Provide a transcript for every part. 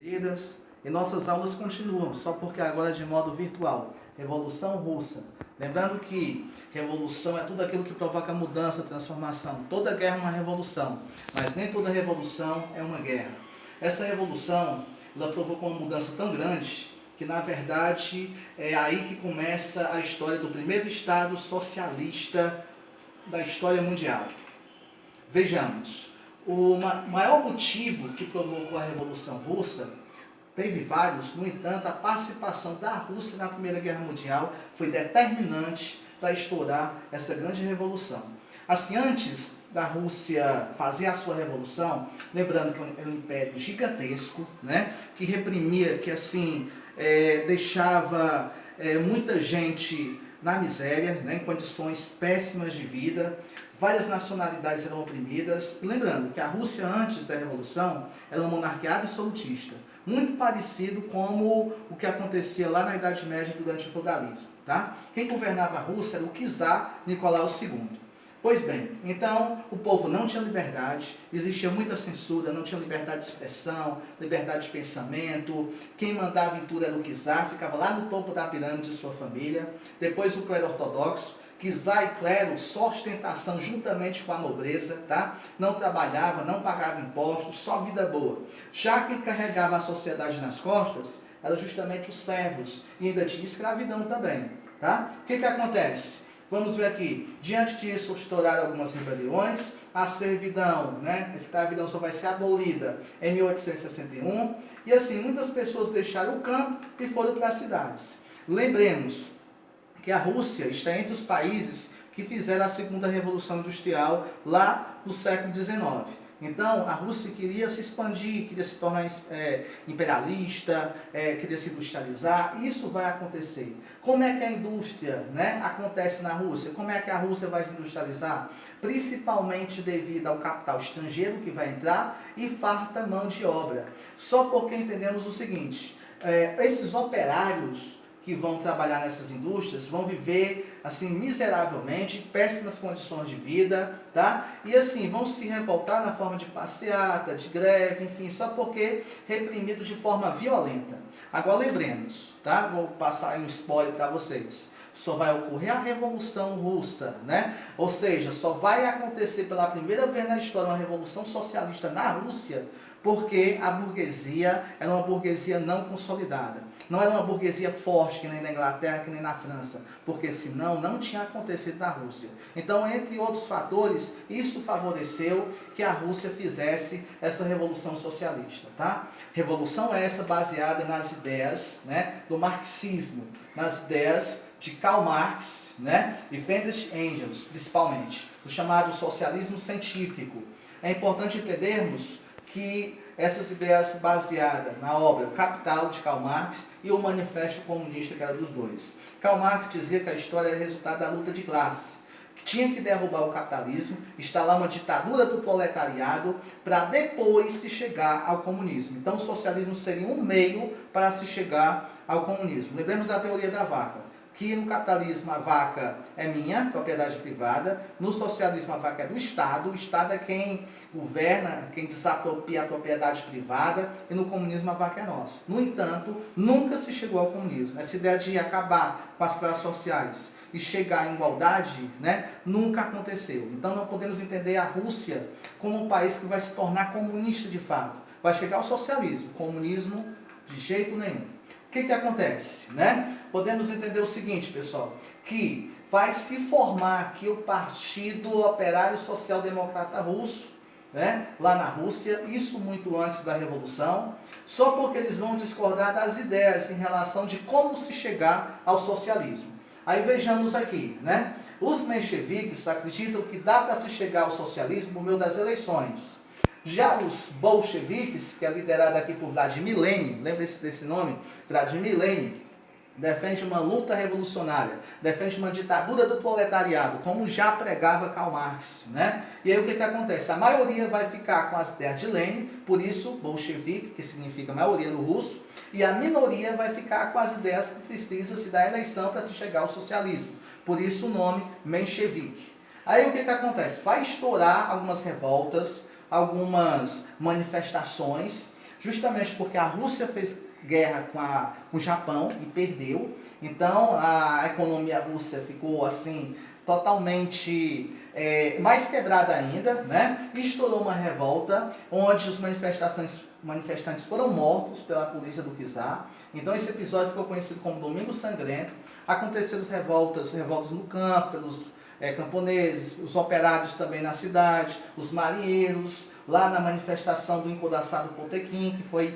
E nossas aulas continuam, só porque agora de modo virtual. Revolução Russa. Lembrando que revolução é tudo aquilo que provoca mudança, transformação. Toda guerra é uma revolução, mas nem toda revolução é uma guerra. Essa revolução, ela provocou uma mudança tão grande que, na verdade, é aí que começa a história do primeiro Estado socialista da história mundial. Vejamos, o maior motivo que provocou a Revolução Russa, teve vários, no entanto, a participação da Rússia na Primeira Guerra Mundial foi determinante para estourar essa grande revolução. Assim, antes da Rússia fazer a sua revolução, lembrando que era um império gigantesco, né, que reprimia, que assim, deixava muita gente na miséria, né, em condições péssimas de vida, várias nacionalidades eram oprimidas. Lembrando que a Rússia, antes da Revolução, era uma monarquia absolutista, muito parecido como o que acontecia lá na Idade Média durante o feudalismo. Tá? Quem governava a Rússia era o czar Nicolau II. Pois bem, então o povo não tinha liberdade, existia muita censura, não tinha liberdade de expressão, liberdade de pensamento. Quem mandava em tudo era o czar, ficava lá no topo da pirâmide de sua família. Depois o clero ortodoxo, czar e clero, só ostentação juntamente com a nobreza, tá? Não trabalhava, não pagava impostos, só vida boa. Já quem carregava a sociedade nas costas eram justamente os servos, e ainda tinha escravidão também, tá? O que acontece? Vamos ver aqui, diante disso estouraram algumas rebeliões, a servidão, né? A escravidão só vai ser abolida em 1861, e assim, muitas pessoas deixaram o campo e foram para as cidades. Lembremos que a Rússia está entre os países que fizeram a segunda revolução industrial lá no século XIX. Então, a Rússia queria se expandir, queria se tornar imperialista, queria se industrializar. Isso vai acontecer. Como é que a indústria, né, acontece na Rússia? Como é que a Rússia vai se industrializar? Principalmente devido ao capital estrangeiro que vai entrar e farta mão de obra. Só porque entendemos o seguinte, esses operários que vão trabalhar nessas indústrias vão viver assim miseravelmente, péssimas condições de vida, tá? E assim, vão se revoltar na forma de passeata, de greve, enfim, só porque reprimidos de forma violenta. Agora lembremos, tá? Vou passar aí um spoiler para vocês. Só vai ocorrer a Revolução Russa, né? Ou seja, só vai acontecer pela primeira vez na história uma revolução socialista na Rússia, porque a burguesia era uma burguesia não consolidada. Não era uma burguesia forte, que nem na Inglaterra, que nem na França, porque senão não tinha acontecido na Rússia. Então, entre outros fatores, isso favoreceu que a Rússia fizesse essa revolução socialista. Tá? Revolução essa baseada nas ideias, né, do marxismo, nas ideias de Karl Marx, né, e Friedrich Engels, principalmente, o chamado socialismo científico. É importante entendermos que essas ideias baseadas na obra O Capital, de Karl Marx, e o Manifesto Comunista, que era dos dois. Karl Marx dizia que a história era resultado da luta de classes, que tinha que derrubar o capitalismo, instalar uma ditadura do proletariado, para depois se chegar ao comunismo. Então o socialismo seria um meio para se chegar ao comunismo. Lembremos da teoria da vaca, que no capitalismo a vaca é minha, propriedade privada, no socialismo a vaca é do Estado, o Estado é quem governa, quem desapropria a propriedade privada, e no comunismo a vaca é nossa. No entanto, nunca se chegou ao comunismo. Essa ideia de acabar com as classes sociais e chegar em igualdade, né, nunca aconteceu. Então não podemos entender a Rússia como um país que vai se tornar comunista de fato. Vai chegar ao socialismo, comunismo de jeito nenhum. O que acontece, né? Podemos entender o seguinte, pessoal, que vai se formar aqui o Partido Operário Social Democrata Russo, né? Lá na Rússia, isso muito antes da Revolução, só porque eles vão discordar das ideias em relação de como se chegar ao socialismo. Aí vejamos aqui, né? Os mencheviques acreditam que dá para se chegar ao socialismo por meio das eleições. Já os bolcheviques, que é liderado aqui por Vladimir Lenin, lembre-se desse nome, Vladimir Lenin, defende uma luta revolucionária, defende uma ditadura do proletariado, como já pregava Karl Marx, né? E aí o que acontece? A maioria vai ficar com as ideias de Lenin, por isso bolchevique, que significa maioria no russo, e a minoria vai ficar com as ideias que precisa se dar eleição para se chegar ao socialismo, por isso o nome menchevique. Aí o que acontece? Vai estourar algumas revoltas, algumas manifestações, justamente porque a Rússia fez guerra com o Japão e perdeu. Então a economia russa ficou assim totalmente mais quebrada ainda, né? E estourou uma revolta onde os manifestantes foram mortos pela polícia do czar. Então esse episódio ficou conhecido como Domingo Sangrento. Aconteceram revoltas no campo, pelos camponeses, os operários também na cidade, os marinheiros, lá na manifestação do encouraçado Potemkin, que foi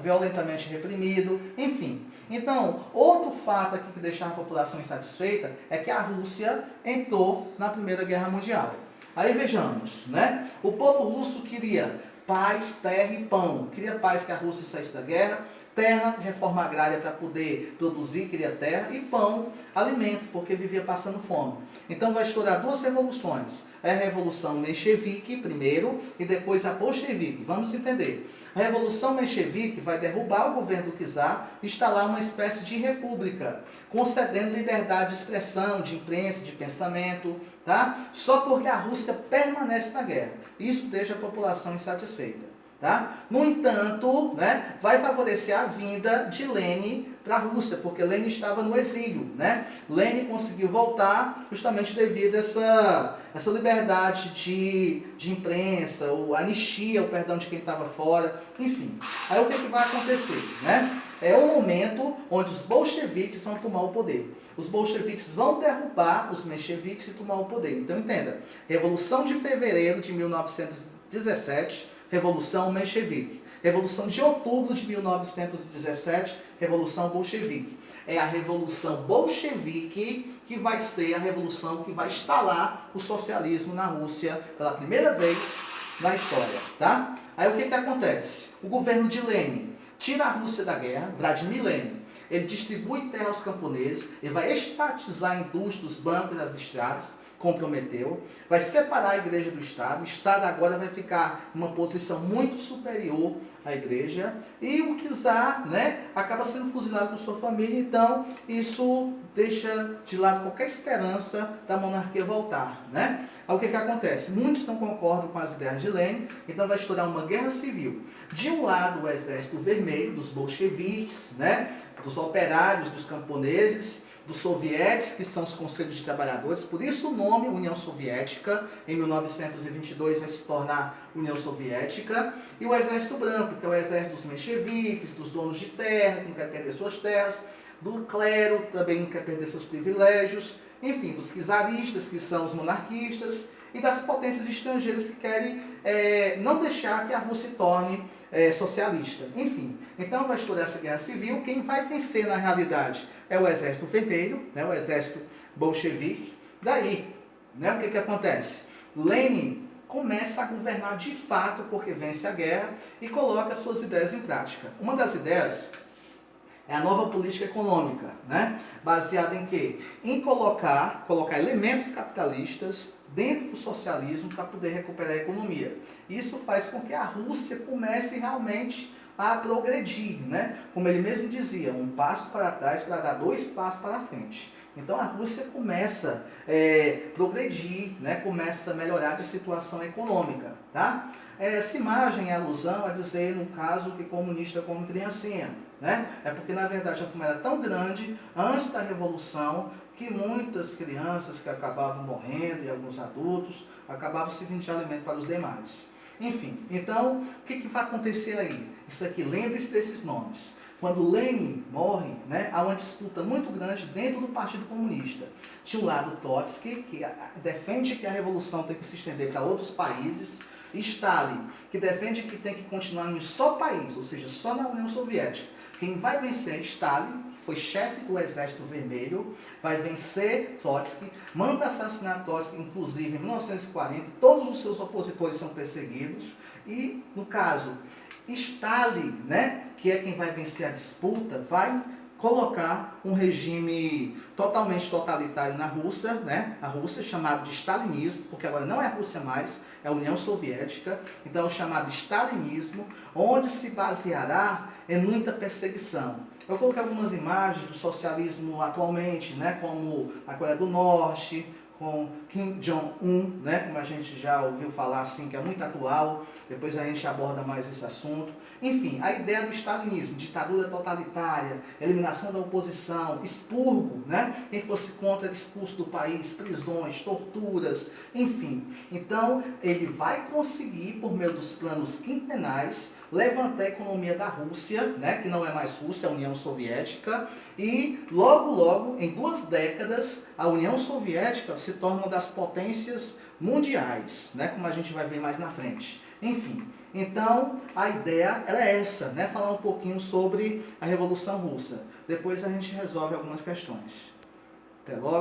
violentamente reprimido, enfim. Então, outro fato aqui que deixa a população insatisfeita é que a Rússia entrou na Primeira Guerra Mundial. Aí vejamos, né? O povo russo queria paz, terra e pão. Queria paz, que a Rússia saísse da guerra, terra, reforma agrária para poder produzir, queria terra, e pão, alimento, porque vivia passando fome. Então vai estourar duas revoluções. É a Revolução Menchevique primeiro e depois a Bolchevique. Vamos entender. A Revolução Menchevique vai derrubar o governo do czar e instalar uma espécie de república, concedendo liberdade de expressão, de imprensa, de pensamento, tá? Só porque a Rússia permanece na guerra. Isso deixa a população insatisfeita. Tá? No entanto, né, vai favorecer a vinda de Lenin para a Rússia, porque Lenin estava no exílio. Né? Lenin conseguiu voltar justamente devido a essa liberdade de imprensa, ou anistia, o perdão de quem estava fora, enfim. Aí o que vai acontecer? Né? É o momento onde os bolcheviques vão tomar o poder. Os bolcheviques vão derrubar os mencheviques e tomar o poder. Então entenda, Revolução de Fevereiro de 1917, Revolução Menchevique. Revolução de outubro de 1917, Revolução Bolchevique. É a Revolução Bolchevique que vai ser a revolução que vai instalar o socialismo na Rússia pela primeira vez na história. Tá? Aí o que acontece? O governo de Lenin tira a Rússia da guerra, Vladimir Lenin. Ele distribui terra aos camponeses, ele vai estatizar indústrias, os bancos e as estradas, comprometeu, vai separar a igreja do Estado, o Estado agora vai ficar numa posição muito superior à igreja, e o czar, né, acaba sendo fuzilado por sua família, então isso deixa de lado qualquer esperança da monarquia voltar. Né? Aí o que acontece? Muitos não concordam com as ideias de Lenin, então vai estourar uma guerra civil. De um lado o exército vermelho, dos bolcheviques, né, dos operários, dos camponeses, dos sovietes, que são os conselhos de trabalhadores, por isso o nome União Soviética, em 1922 vai se tornar União Soviética, e o Exército Branco, que é o exército dos mencheviques, dos donos de terra, que não quer perder suas terras, do clero, também não quer perder seus privilégios, enfim, dos czaristas, que são os monarquistas, e das potências estrangeiras que querem não deixar que a Rússia se torne socialista. Enfim, então vai estourar essa guerra civil. Quem vai vencer na realidade é o exército vermelho, né, o exército bolchevique. Daí, né, o que acontece? Lenin começa a governar de fato porque vence a guerra e coloca suas ideias em prática. Uma das ideias é a nova política econômica, né, baseada em quê? Em colocar elementos capitalistas dentro do socialismo para poder recuperar a economia. Isso faz com que a Rússia comece realmente a progredir, né? Como ele mesmo dizia, um passo para trás para dar dois passos para frente. Então a Rússia começa a progredir, né? Começa a melhorar de situação econômica. Tá? Essa imagem é alusão a dizer, no caso, que comunista come criancinha. Né? É porque na verdade a fome era tão grande antes da Revolução que muitas crianças que acabavam morrendo e alguns adultos acabavam servindo de alimento para os demais. Enfim, então, o que vai acontecer aí? Isso aqui, lembre-se desses nomes. Quando Lenin morre, né, há uma disputa muito grande dentro do Partido Comunista. De um lado, Trotsky, que defende que a revolução tem que se estender para outros países, e Stalin, que defende que tem que continuar em um só país, ou seja, só na União Soviética. Quem vai vencer é Stalin, que foi chefe do Exército Vermelho, vai vencer Trotsky, manda assassinar Trotsky, inclusive em 1940, todos os seus opositores são perseguidos, e, no caso, Stalin, né, que é quem vai vencer a disputa, vai colocar um regime totalmente totalitário na Rússia, né? A Rússia, chamado de stalinismo, porque agora não é a Rússia mais, é a União Soviética, então é o chamado stalinismo, onde se baseará em muita perseguição. Eu coloquei algumas imagens do socialismo atualmente, né? Como a Coreia do Norte, com Kim Jong-un, né? Como a gente já ouviu falar assim, que é muito atual, depois a gente aborda mais esse assunto. Enfim, a ideia do stalinismo, ditadura totalitária, eliminação da oposição, expurgo, né? Quem fosse contra era expulso do país, prisões, torturas, enfim. Então, ele vai conseguir, por meio dos planos quinquenais, levantar a economia da Rússia, né? Que não é mais Rússia, é a União Soviética, e logo, logo, em 2 décadas, a União Soviética se torna uma das potências mundiais, né? Como a gente vai ver mais na frente. Enfim, então a ideia era essa, né? Falar um pouquinho sobre a Revolução Russa. Depois a gente resolve algumas questões. Até logo.